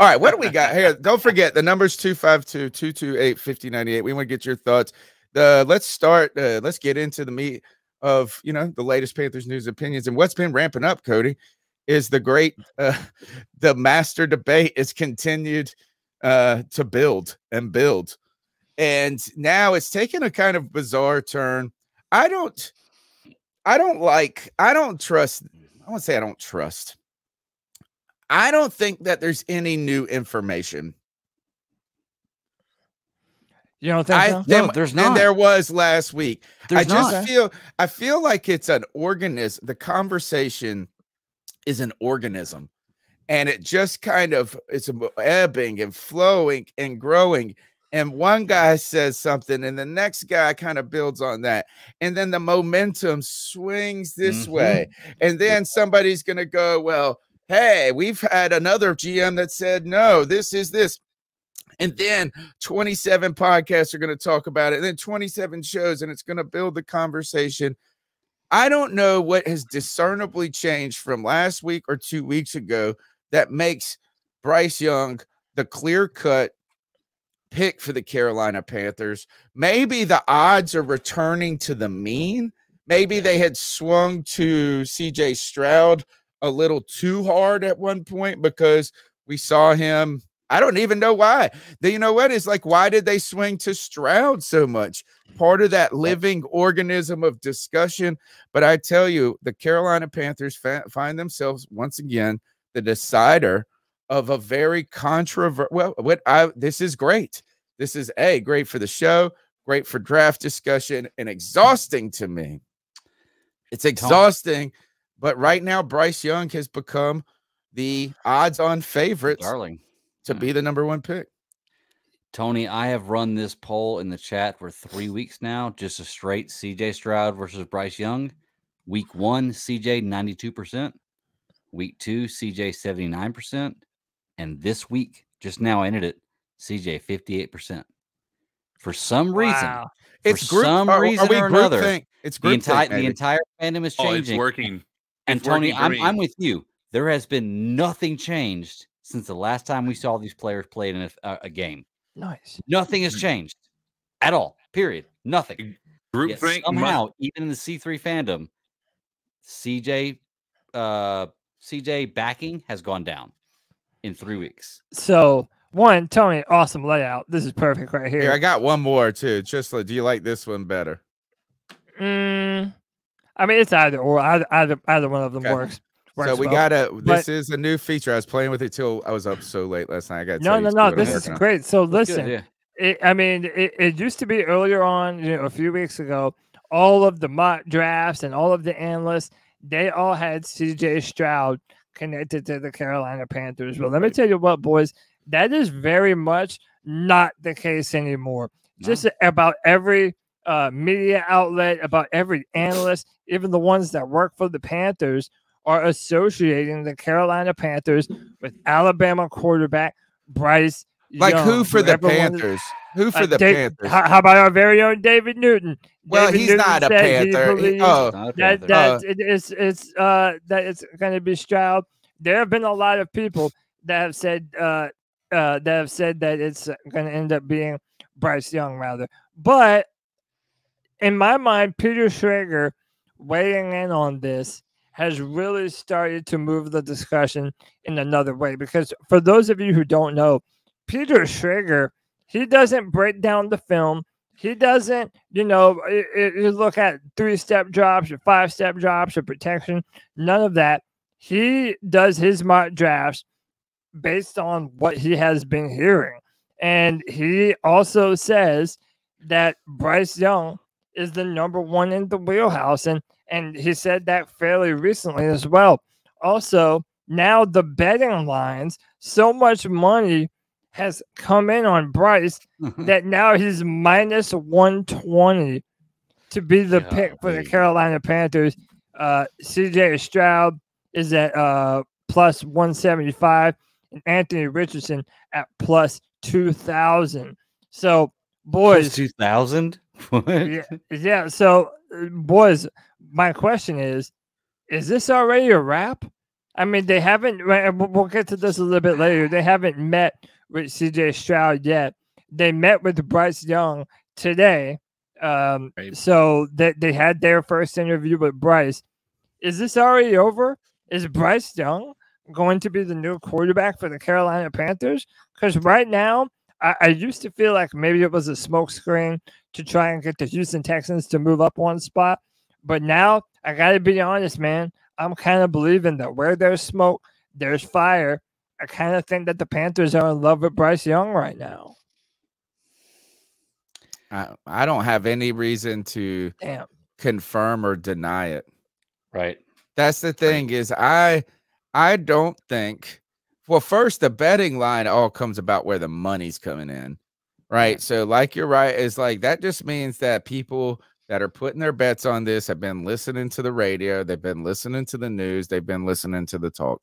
All right, what do we got here? Don't forget the number's 252-228-5098. We want to get your thoughts. Let's start. Let's get into the meat of the latest Panthers news, opinions, and what's been ramping up. Cody is the great, the master debate is continued to build and build, and now it's taken a kind of bizarre turn. I don't trust. I won't say I don't trust. I don't think that there's any new information. You don't think so? No, there's not. And there was last week. I feel like it's an organism. The conversation is an organism, and it just kind of it's ebbing and flowing and growing. And one guy says something, and the next guy kind of builds on that. And then the momentum swings this way. And then somebody's going to go, well, hey, we've had another GM that said, no, this is this. And then 27 podcasts are going to talk about it. And then 27 shows, and it's going to build the conversation. I don't know what has discernibly changed from last week or 2 weeks ago that makes Bryce Young the clear-cut pick for the Carolina Panthers. Maybe the odds are returning to the mean. Maybe they had swung to CJ Stroud a little too hard at one point because we saw him. I don't even know why. You know what? It's like, why did they swing to Stroud so much? Part of that living organism of discussion. But I tell you, the Carolina Panthers find themselves once again the decider of a very controversial. This is great. This is great for the show, great for draft discussion, and exhausting to me. It's exhausting, but right now Bryce Young has become the odds-on favorite, darling, to be the #1 pick. Tony, I have run this poll in the chat for 3 weeks now, just a straight CJ Stroud versus Bryce Young. Week 1, CJ 92%. Week 2, CJ 79%. And this week, just now ended it, CJ 58%. For some reason, It's the entire fandom is changing. It's working. And Tony, I'm with you. There has been nothing changed since the last time we saw these players played in a game. Nice. Nothing has changed at all. Period. Nothing. Somehow, even in the C3 fandom, CJ backing has gone down in 3 weeks. So, one, Tony, awesome layout. This is perfect right here. Here, I got one more too. Just do you like this one better? I mean, it's either or. Either one of them works. So we this is a new feature. I was playing with it till I was up so late last night. I got no. This is great. So listen, it used to be earlier on, a few weeks ago. All of the mock drafts and all of the analysts, they all had CJ Stroud connected to the Carolina Panthers. Well, let me tell you what, boys, that is very much not the case anymore. No. Just about every media outlet, about every analyst, even the ones that work for the Panthers, are associating the Carolina Panthers with Alabama quarterback Bryce Young. Who for the Panthers? Who for the Panthers? How about our very own David Newton? Well, he's not a Panther. That it's going to be Stroud. There have been a lot of people that have said that it's going to end up being Bryce Young, rather. But in my mind, Peter Schrager weighing in on this has really started to move the discussion in another way. Because for those of you who don't know, Peter Schrager, he doesn't break down the film. He doesn't, you look at 3-step drops or 5-step drops or protection. None of that. He does his mock drafts based on what he has been hearing. And he also says that Bryce Young is the #1 in the wheelhouse. And he said that fairly recently as well. Also, now the betting lines, so much money has come in on Bryce that now he's -120 to be the pick for the Carolina Panthers. CJ Stroud is at +175, and Anthony Richardson at +2,000. So, boys, 2,000. Yeah. So, boys, my question is this already a wrap? I mean, they haven't. We'll get to this a little bit later. They haven't met with CJ Stroud yet. They met with Bryce Young today. So they had their first interview with Bryce. Is this already over? Is Bryce Young going to be the new quarterback for the Carolina Panthers? Because right now, I used to feel like maybe it was a smokescreen to try and get the Houston Texans to move up one spot. But now, I got to be honest, man. I'm kind of believing that where there's smoke, there's fire. I kind of think that the Panthers are in love with Bryce Young right now. I don't have any reason to confirm or deny it. Right. That's the thing is I don't think, well, first the betting line all comes about where the money's coming in. Right. So like you're right, is like that just means that people that are putting their bets on this have been listening to the radio, they've been listening to the news, they've been listening to the talk.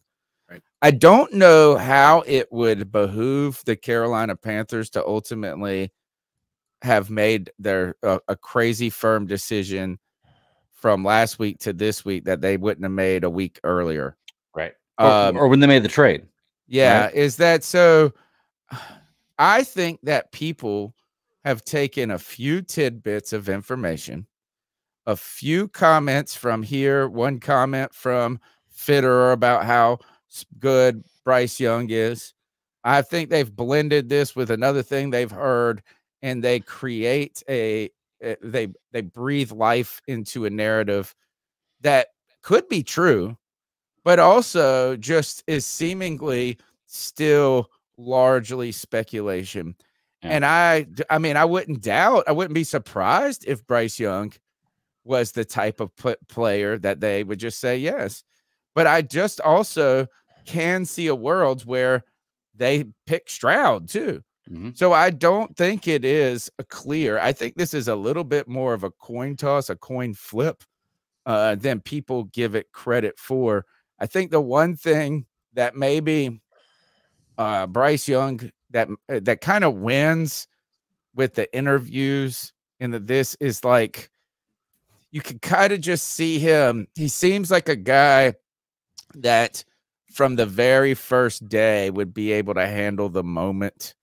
Right. I don't know how it would behoove the Carolina Panthers to ultimately have made their a crazy firm decision from last week to this week that they wouldn't have made a week earlier. Right. Or when they made the trade. Yeah. Right? Is that so? I think that people have taken a few tidbits of information, a few comments from here, one comment from Fitterer about how good Bryce Young is. I think they've blended this with another thing they've heard, and they create they breathe life into a narrative that could be true, but also just is seemingly still largely speculation. And I mean, I wouldn't be surprised if Bryce Young was the type of player that they would just say yes. But I just also can see a world where they pick Stroud too. Mm-hmm. So I don't think it is a clear. I think this is a little bit more of a coin toss, a coin flip than people give it credit for. I think the one thing that maybe Bryce Young that kind of wins with the interviews and this is like you can kind of just see him. He seems like a guy that from the very first day would be able to handle the moment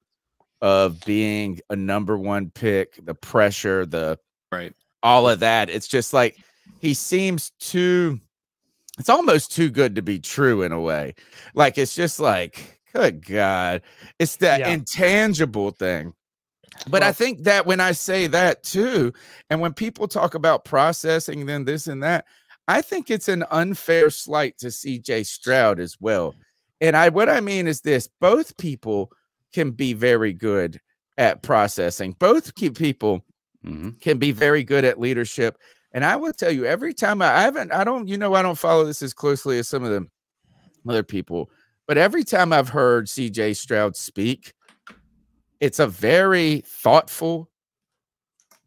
of being a #1 pick, the pressure, all of that. It's just like he seems it's almost too good to be true in a way. Like it's just like, good God, it's that intangible thing. But I think that when I say that too, and when people talk about processing, then this and that, I think it's an unfair slight to CJ Stroud as well. And what I mean is this: both people can be very good at processing. Both people can be very good at leadership. And I will tell you, every time I don't follow this as closely as some of the other people, but every time I've heard CJ Stroud speak, it's a very thoughtful,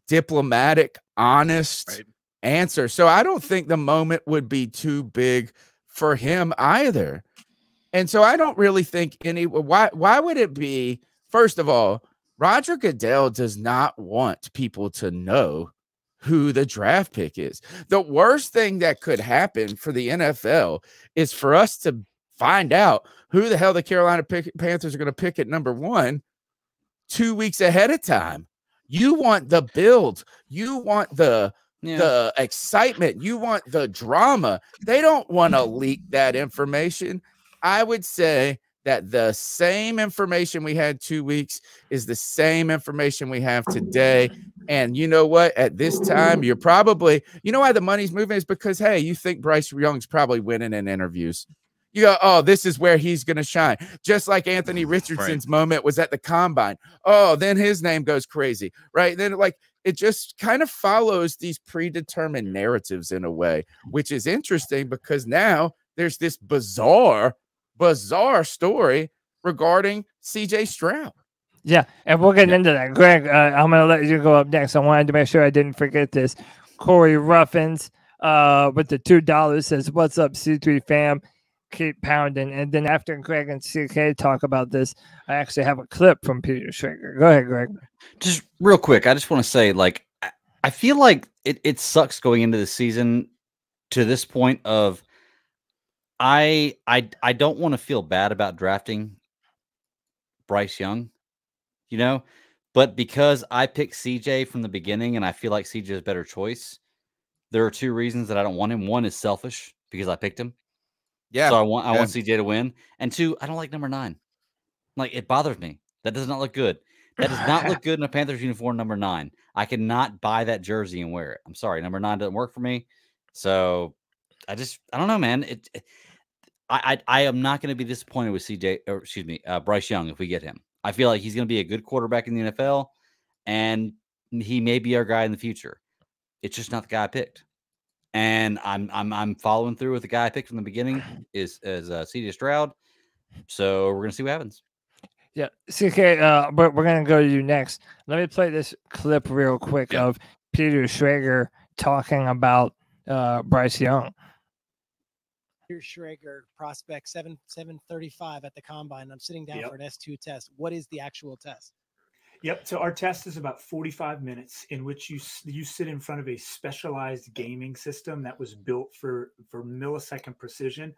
diplomatic, honest answer. So I don't think the moment would be too big for him either. And so I don't really think why would it be? First of all, Roger Goodell does not want people to know who the draft pick is. The worst thing that could happen for the NFL is for us to find out who the hell the Carolina Panthers are going to pick at #1 2 weeks ahead of time. You want the build. You want the excitement. You want the drama. They don't want to leak that information. I would say that the same information we had 2 weeks is the same information we have today. And you know what? At this time, you're probably, you know why the money's moving is because, hey, you think Bryce Young's probably winning in interviews. You go, oh, this is where he's going to shine. Just like Anthony Richardson's moment was at the combine. Oh, then his name goes crazy, right? Then like it just kind of follows these predetermined narratives in a way, which is interesting because now there's this bizarre story regarding CJ Stroud. Yeah, and we'll get into that. Greg, I'm going to let you go up next. I wanted to make sure I didn't forget this. Corey Ruffins with the $2 says, what's up, C3 fam? Keep pounding. And then after Greg and CK talk about this, I actually have a clip from Peter Schrager. Go ahead, Greg. Just real quick, I just want to say, like, I feel like it sucks going into the season to this point of I don't want to feel bad about drafting Bryce Young, but because I picked CJ from the beginning and I feel like CJ is a better choice, there are two reasons that I don't want him. One is selfish because I picked him. Yeah. So I want CJ to win. And two, I don't like number 9. Like, it bothers me. That does not look good. That does not look good in a Panthers uniform, number 9. I cannot buy that jersey and wear it. I'm sorry. Number 9 doesn't work for me. So I don't know, man. I am not going to be disappointed with Bryce Young if we get him. I feel like he's going to be a good quarterback in the NFL, and he may be our guy in the future. It's just not the guy I picked. And I'm following through with the guy I picked from the beginning is CJ Stroud. So we're gonna see what happens. Yeah, CK. But we're gonna go to you next. Let me play this clip real quick of Peter Schrager talking about Bryce Young. Peter Schrager, prospect 735 at the combine. I'm sitting down for an S2 test. What is the actual test? Yep. So our test is about 45 minutes in which you sit in front of a specialized gaming system that was built for millisecond precision.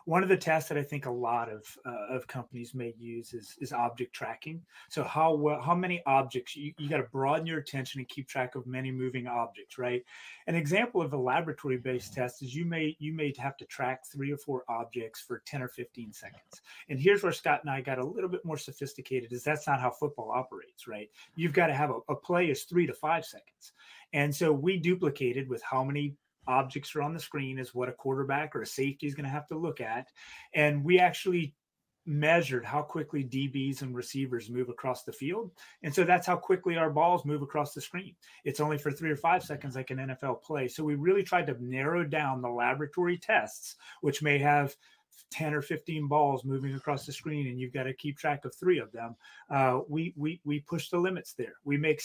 One of the tests that I think a lot of companies may use is object tracking. So how many objects you got to broaden your attention and keep track of many moving objects, right? An example of a laboratory based test is you may have to track 3 or 4 objects for 10 or 15 seconds. And here's where Scott and I got a little bit more sophisticated, is that's not how football operates, right? You've got to have a play is 3 to 5 seconds. And so we duplicated with how many objects are on the screen is what a quarterback or a safety is going to have to look at. And we actually measured how quickly DBs and receivers move across the field. And so that's how quickly our balls move across the screen. It's only for 3 or 5 seconds like an NFL play. So we really tried to narrow down the laboratory tests, which may have 10 or 15 balls moving across the screen, and you've got to keep track of 3 of them. We push the limits there. We make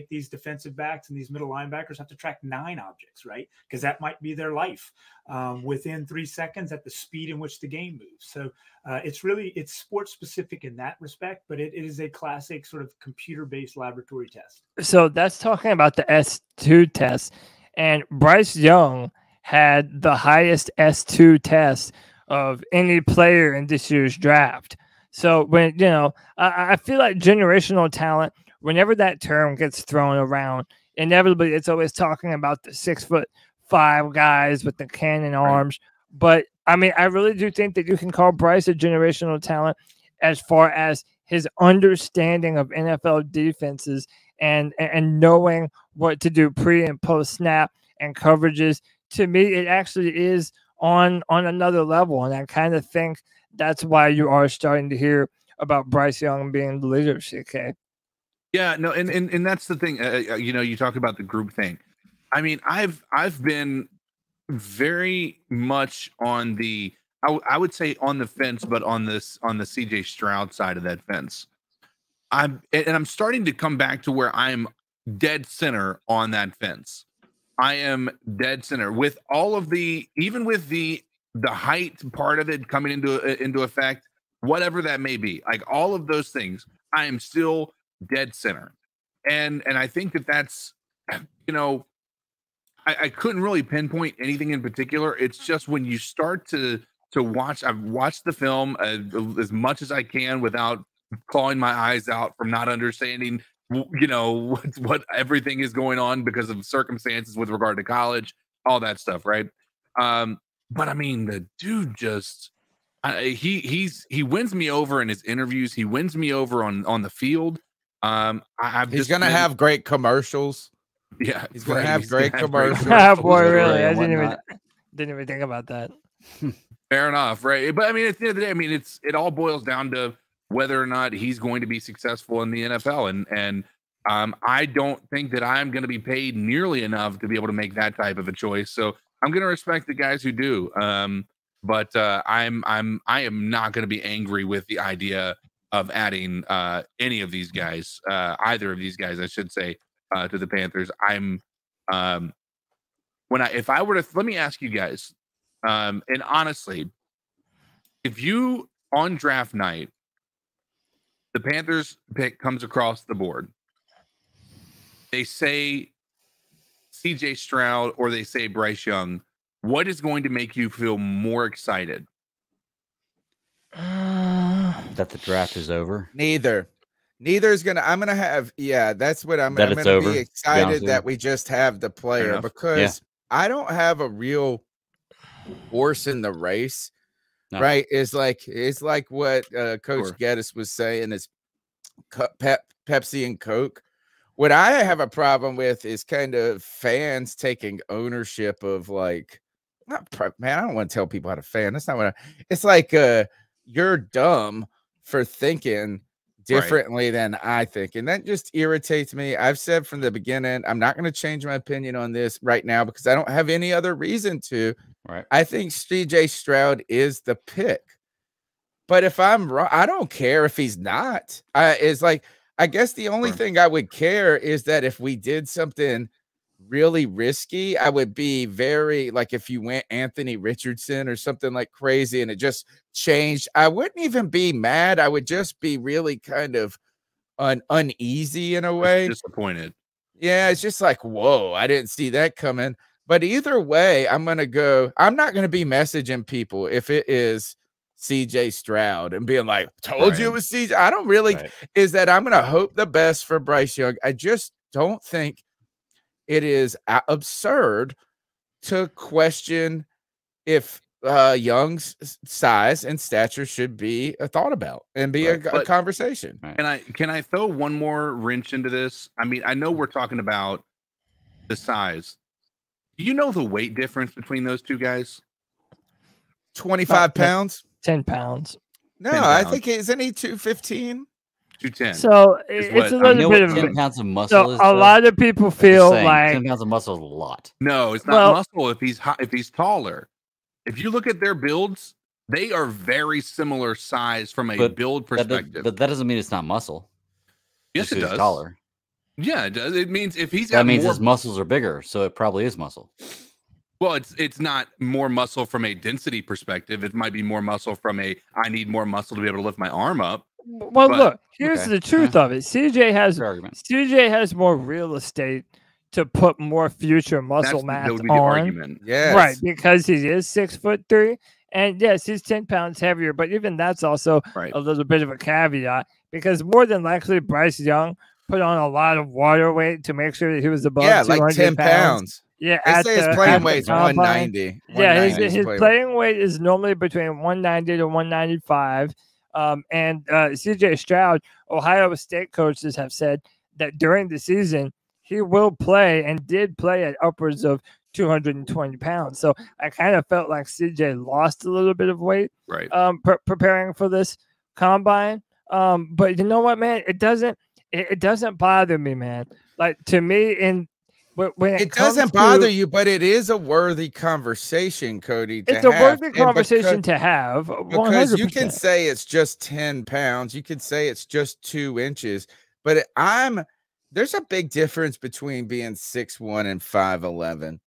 these defensive backs and these middle linebackers have to track 9 objects, right? Because that might be their life within 3 seconds at the speed in which the game moves. So it's sports specific in that respect, but it is a classic sort of computer-based laboratory test. So that's talking about the S2 test, and Bryce Young had the highest S2 test of any player in this year's draft. So when, I feel like generational talent, whenever that term gets thrown around, inevitably it's always talking about the 6'5" guys with the cannon arms. But I mean, I really do think that you can call Bryce a generational talent as far as his understanding of NFL defenses and knowing what to do pre and post snap and coverages. To me, it actually is on another level. And I kind of think that's why you are starting to hear about Bryce Young being the leader of CK. Yeah, no, and that's the thing. You talk about the group thing. I mean, I've been very much on the, I would say on the fence, but on the CJ Stroud side of that fence. I'm starting to come back to where I'm dead center on that fence. I am dead center with all of even with the height part of it coming into effect, whatever that may be, like all of those things, I am still dead center. And I think that's, I couldn't really pinpoint anything in particular. It's just when you start to watch, I've watched the film as much as I can without clawing my eyes out from not understanding what everything is going on because of circumstances with regard to college, all that stuff, right? But I mean, the dude just he wins me over in his interviews. He wins me over on the field. He's gonna have great commercials. Yeah, he's gonna have great commercials. Boy, really? I didn't even think about that. Fair enough, right? But I mean, at the end of the day, I mean, it all boils down to whether or not he's going to be successful in the NFL. And I don't think that I'm going to be paid nearly enough to be able to make that type of a choice. So I'm going to respect the guys who do. But I am not going to be angry with the idea of adding any of these guys, either of these guys, I should say, to the Panthers. Let me ask you guys, and honestly, if you on draft night, the Panthers pick comes across the board, they say CJ Stroud or they say Bryce Young, what is going to make you feel more excited? That the draft is over? Neither is gonna. I'm gonna have. Yeah, that's what I'm. That I'm gonna be excited that we just have the player because I don't have a real horse in the race. No. Right? It's like what Coach Geddes was saying. It's Pepsi and Coke. What I have a problem with is kind of fans taking ownership of like, man, I don't want to tell people how to fan. That's not what it's like. You're dumb for thinking differently than I think. And that just irritates me. I've said from the beginning, I'm not going to change my opinion on this right now because I don't have any other reason to. Right. I think CJ Stroud is the pick. But if I'm wrong, I don't care if he's not. It's like, I guess the only thing I would care is that if we did something really risky, I would be very like if you went Anthony Richardson or something like crazy and it just changed, I wouldn't even be mad. I would just be really kind of uneasy in a way. Disappointed. Yeah, it's just like, whoa, I didn't see that coming. But either way, I'm not going to be messaging people if it is CJ Stroud and being like, told you it was CJ. I don't really is that I'm going to hope the best for Bryce Young. I just don't think it is absurd to question if Young's size and stature should be thought about and be a conversation. Can I throw one more wrench into this? I mean, I know we're talking about the size. Do you know the weight difference between those two guys? 25 pounds. 10 pounds. No, 10 pounds. I think isn't he 215? 210. So it's a little bit of 10 pounds of muscle. So a lot of people feel like 10 pounds of muscle is a lot. No, it's not muscle if he's taller. If you look at their builds, they are very similar size from a build perspective. But that doesn't mean it's not muscle. Yes, it does. Taller. Yeah, it does. It means if he's that means his muscles are bigger, so it probably is muscle. Well, it's not more muscle from a density perspective. It might be more muscle from a I need more muscle to be able to lift my arm up. Well, look, here's the truth of it. CJ has more real estate to put more future muscle mass on. Argument. Yes. Right, because he is 6'3", and yes, he's 10 pounds heavier, but even that's also a little bit of a caveat because more than likely Bryce Young put on a lot of water weight to make sure that he was above 200 like 10 pounds. Yeah, they say his playing weight is 190. Yeah, his playing weight is normally between 190 to 195. And CJ Stroud, Ohio State coaches have said that during the season he will play and did play at upwards of 220 pounds. So I kind of felt like CJ lost a little bit of weight, preparing for this combine. But you know what, man, it doesn't bother me, man. Like to me, when it doesn't bother you, but it is a worthy conversation, Cody. It's a worthy conversation to have. 100%. Because you can say it's just 10 pounds. You could say it's just 2 inches. But there's a big difference between being 6'1" and 5'11".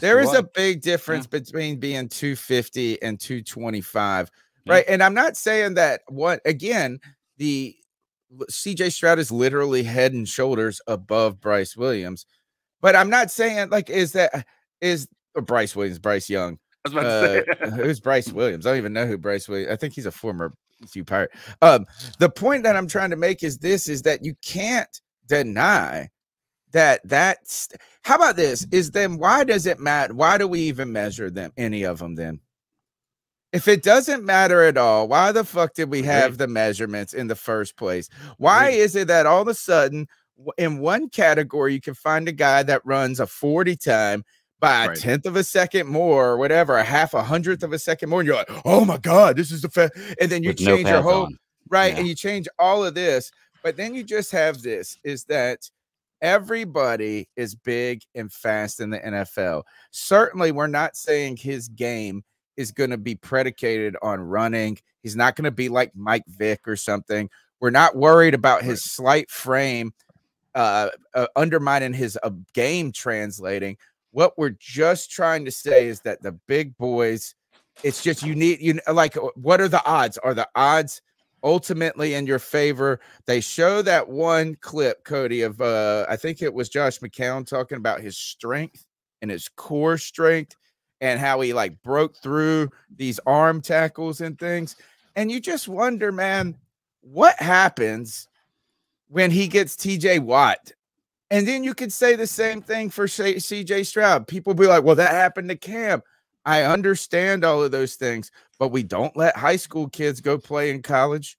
There is a big difference between being 250 and 225. Right. And I'm not saying that the CJ Stroud is literally head and shoulders above Bryce Williams. But I'm not saying like Bryce Young. I was about to say who's Bryce Williams? I don't even know who Bryce Williams. I think he's a former UC Pirate. The point that I'm trying to make is that you can't deny that's how about this is then why does it matter? Why do we even measure them? Any of them then? If it doesn't matter at all, why the fuck did we have the measurements in the first place? Why is it that all of a sudden in one category, you can find a guy that runs a 40 time by a 10th of a second more or whatever, a 1/100th of a second more. And you're like, oh my God, this is and then you change your whole and you change all of this. But then you just have this is that everybody is big and fast in the NFL. Certainly, we're not saying his game is going to be predicated on running. He's not going to be like Mike Vick or something. We're not worried about his slight frame undermining his game translating. What we're just trying to say is that the big boys, it's just what are the odds? Are the odds ultimately in your favor? They show that one clip, Cody, of I think it was Josh McCown talking about his strength and his core strength and how he like broke through these arm tackles and things. And you just wonder, man, what happens when he gets TJ Watt? And then you could say the same thing for CJ Stroud. People be like, well, that happened to Cam. I understand all of those things, but we don't let high school kids go play in college.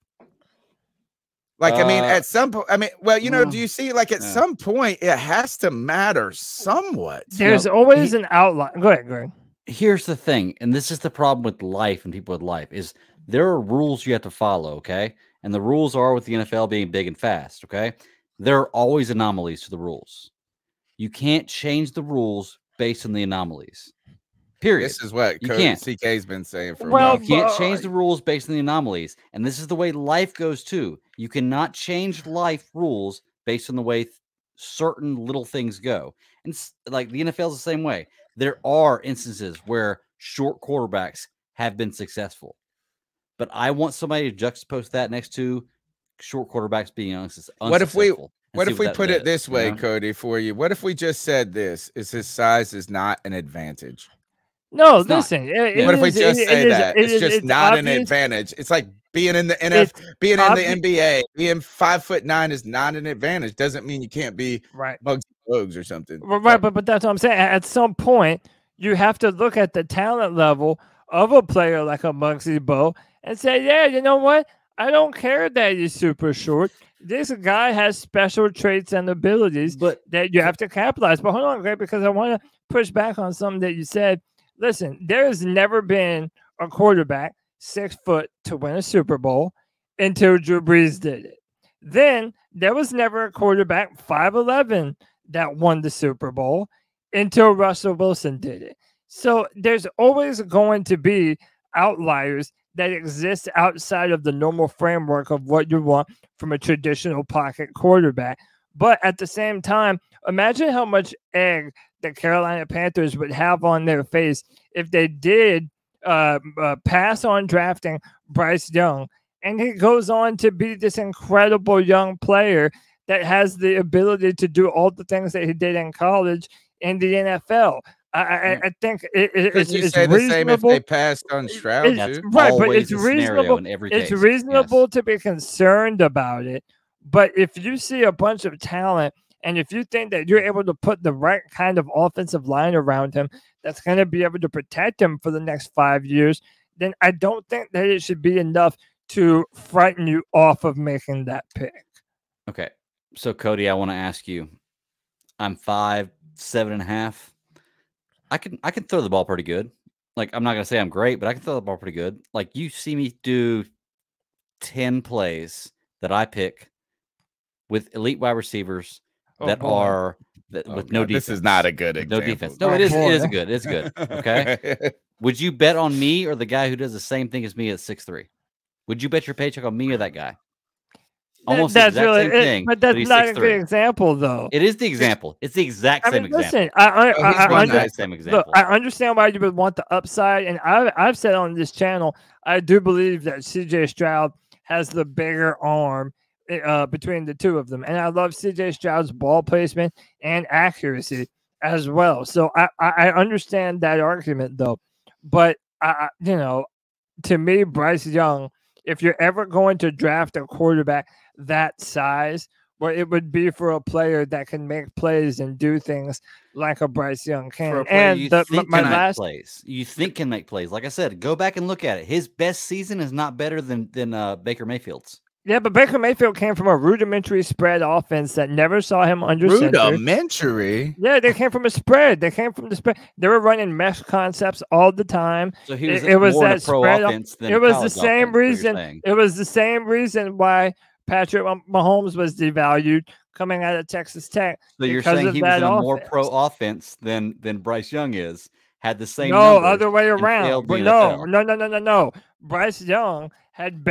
Like, I mean, at some point, I mean, well, you know, do you see, like, at some point, it has to matter somewhat. There's always an outline. Go ahead, Greg. Here's the thing, and this is the problem with life and people with life, is there are rules you have to follow, okay? And the rules are with the NFL being big and fast, okay? There are always anomalies to the rules. You can't change the rules based on the anomalies. Period. This is what Cody CK's been saying for a while. You can't change the rules based on the anomalies. And this is the way life goes too. You cannot change life rules based on the way certain little things go. And like the NFL is the same way. There are instances where short quarterbacks have been successful. But I want somebody to juxtapose that next to short quarterbacks being unsuccessful. What if we put it this way, Cody, for you? What if we just said this is his size is not an advantage? No, listen. What if we just say that? It's just not an advantage. It's like being in the NFL, being in the NBA, being 5'9" is not an advantage. Doesn't mean you can't be Bugsy Bogues or something. Right, but that's what I'm saying. At some point, you have to look at the talent level of a player like a Muggsy Bogues and say, yeah, you know what? I don't care that he's super short. This guy has special traits and abilities that you have to capitalize. But hold on, Greg, because I want to push back on something that you said. Listen, there has never been a quarterback 6 foot to win a Super Bowl until Drew Brees did it. Then there was never a quarterback 5'11" that won the Super Bowl until Russell Wilson did it. So there's always going to be outliers that exist outside of the normal framework of what you want from a traditional pocket quarterback. But at the same time, imagine how much egg the Carolina Panthers would have on their face if they did pass on drafting Bryce Young. And he goes on to be this incredible young player that has the ability to do all the things that he did in college in the NFL. I think it's you say the same if they passed on Stroud too? Right, but it's reasonable. It's reasonable to be concerned about it. But if you see a bunch of talent, and if you think that you're able to put the right kind of offensive line around him that's going to be able to protect him for the next 5 years, then I don't think that it should be enough to frighten you off of making that pick. Okay. So, Cody, I want to ask you, I'm 5'7.5". I can throw the ball pretty good. Like, I'm not going to say I'm great, but I can throw the ball pretty good. Like, you see me do 10 plays that I pick with elite wide receivers with no defense. This is not a good example. No defense. No, it is good. It's good. Okay. Would you bet on me or the guy who does the same thing as me at 6'3"? Would you bet your paycheck on me or that guy? Almost the exact same thing. But that's not a good example, though. It is the example. It's the exact same example. Listen, I understand why you would want the upside, and I've said on this channel, I do believe that CJ Stroud has the bigger arm between the two of them, and I love CJ Stroud's ball placement and accuracy as well. So I understand that argument, though. But to me, Bryce Young, if you're ever going to draft a quarterback that size, well, it would be for a player that can make plays and do things like a Bryce Young can. And you think can make plays. Like I said, go back and look at it. His best season is not better than Baker Mayfield's. Yeah, but Baker Mayfield came from a rudimentary spread offense that never saw him under rudimentary. Center. Yeah, they came from a spread. They were running mesh concepts all the time. So it was that pro offense than it was the same reason. It was the same reason why Patrick Mahomes was devalued coming out of Texas Tech. So you're saying he was in a more pro offense than Bryce Young is. Had the same other way around. But no. Bryce Young had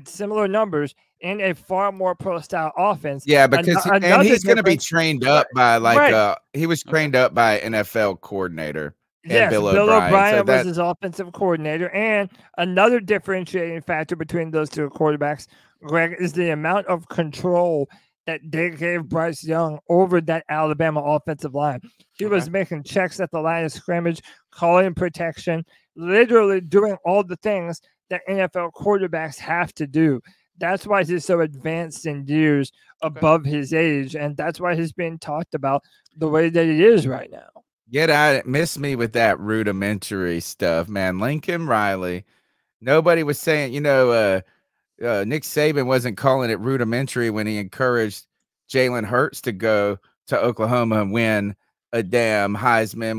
similar numbers in a far more pro style offense. Yeah, because he's going to be trained up by he was trained up by an NFL coordinator. Yes, Bill O'Brien was his offensive coordinator. And another differentiating factor between those two quarterbacks, Greg, is the amount of control that they gave Bryce Young over that Alabama offensive line. He was making checks at the line of scrimmage, calling protection, literally doing all the things that NFL quarterbacks have to do. That's why he's so advanced in years above his age, and that's why he's being talked about the way that he is right now. Get out it. Miss me with that rudimentary stuff, man. Lincoln Riley. Nobody was saying, Nick Saban wasn't calling it rudimentary when he encouraged Jalen Hurts to go to Oklahoma and win a damn Heisman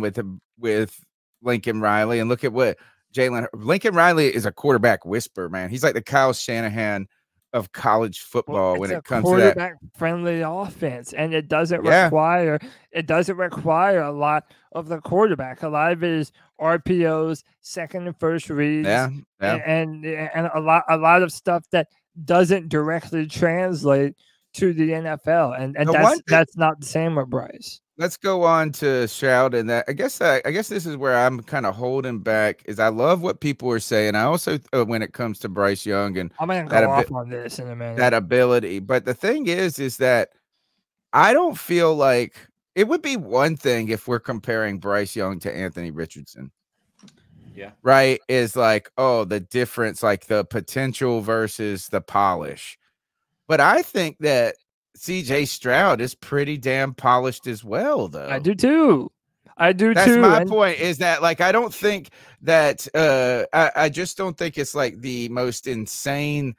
with Lincoln Riley. And look at what Lincoln Riley is, a quarterback whisperer, man. He's like the Kyle Shanahan of college football when it comes to that quarterback friendly offense, and it doesn't require a lot of the quarterback. A lot of it is RPOs, second and first reads, and a lot of stuff that doesn't directly translate to the NFL, and that's not the same with Bryce. Let's go on to Stroud, and that I guess this is where I'm kind of holding back. Is I love what people are saying. I also when it comes to Bryce Young, and I'm gonna go off on this in a minute. That ability, but the thing is that I don't feel like it would be one thing if we're comparing Bryce Young to Anthony Richardson. Yeah, right. Is like, oh, the difference, like the potential versus the polish. But I think that CJ Stroud is pretty damn polished as well, though. I do too. That's my point, is that, like, I don't think that I just don't think it's like the most insane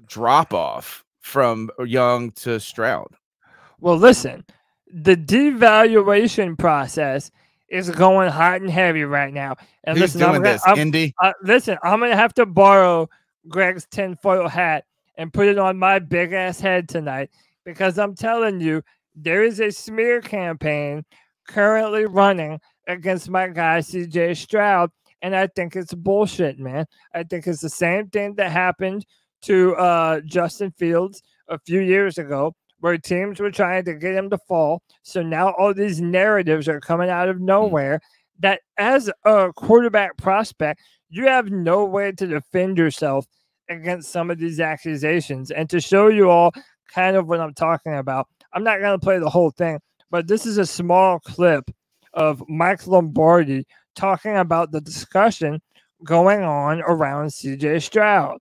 drop off from Young to Stroud. Well, listen, the devaluation process is going hot and heavy right now. And who's doing this? Indy? Listen, I'm going to have to borrow Greg's tinfoil hat and put it on my big ass head tonight, because I'm telling you, there is a smear campaign currently running against my guy CJ Stroud, and I think it's bullshit, man. I think it's the same thing that happened to Justin Fields a few years ago, where teams were trying to get him to fall. So now all these narratives are coming out of nowhere that as a quarterback prospect, you have no way to defend yourself against some of these accusations. And to show you all kind of what I'm talking about, I'm not going to play the whole thing, but this is a small clip of Mike Lombardi talking about the discussion going on around CJ Stroud.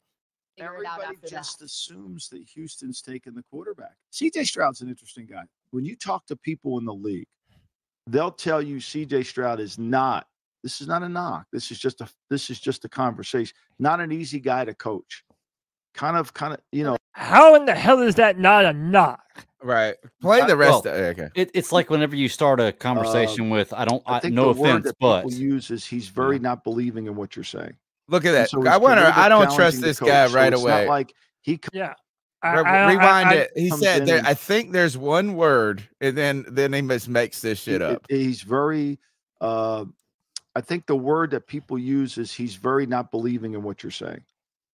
Everybody just assumes that Houston's taking the quarterback. CJ Stroud's an interesting guy. When you talk to people in the league, they'll tell you CJ Stroud is not. This is not a knock. This is just a conversation. Not an easy guy to coach. Kind of, How in the hell is that not a knock? Right. Play the rest. Okay. It's like whenever you start a conversation with, I think no the offense, word that but people use is he's very not believing in what you're saying. Look at that. So I don't trust this guy right away. Not like he. Yeah. Rewind it. He said, I think there's one word, and then he just makes this shit up. He's very. I think the word that people use is he's very not believing in what you're saying.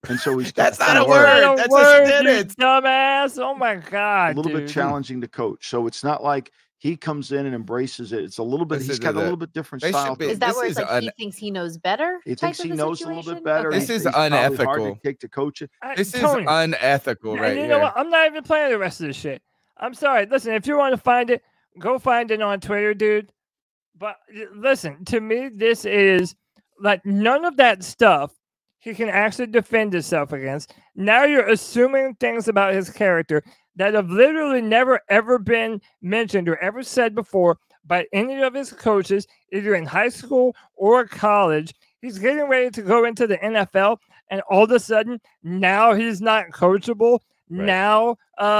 And so he's that's not a word. That's a sentence, dumbass. Oh my god, a little bit challenging to coach. So it's not like he comes in and embraces it. It's a little bit. He's got a little bit different style. Is that where it's like he thinks he knows better? He thinks he knows a little bit better. This is unethical. Hard to take to coach it. This is unethical, right? You know what? I'm not even playing the rest of this shit. I'm sorry. Listen, if you want to find it, go find it on Twitter, dude. But listen, to me, this is like none of that stuff he can actually defend himself against. Now you're assuming things about his character that have literally never, ever been mentioned or ever said before by any of his coaches, either in high school or college. He's getting ready to go into the NFL, and all of a sudden, now he's not coachable. Right. Now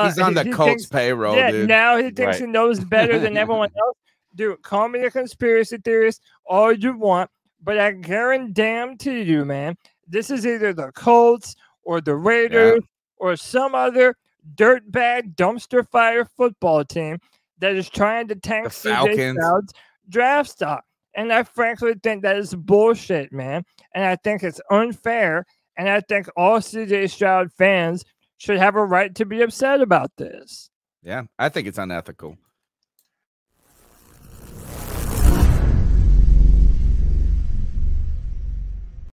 he's on the Colts payroll, dude. Now he thinks he knows better than everyone else. Dude, call me a conspiracy theorist all you want, but I guarantee you, man, this is either the Colts or the Raiders or some other dirtbag dumpster fire football team that is trying to tank CJ Stroud's draft stock. And I frankly think that is bullshit, man. And I think it's unfair. And I think all CJ Stroud fans should have a right to be upset about this. Yeah, I think it's unethical.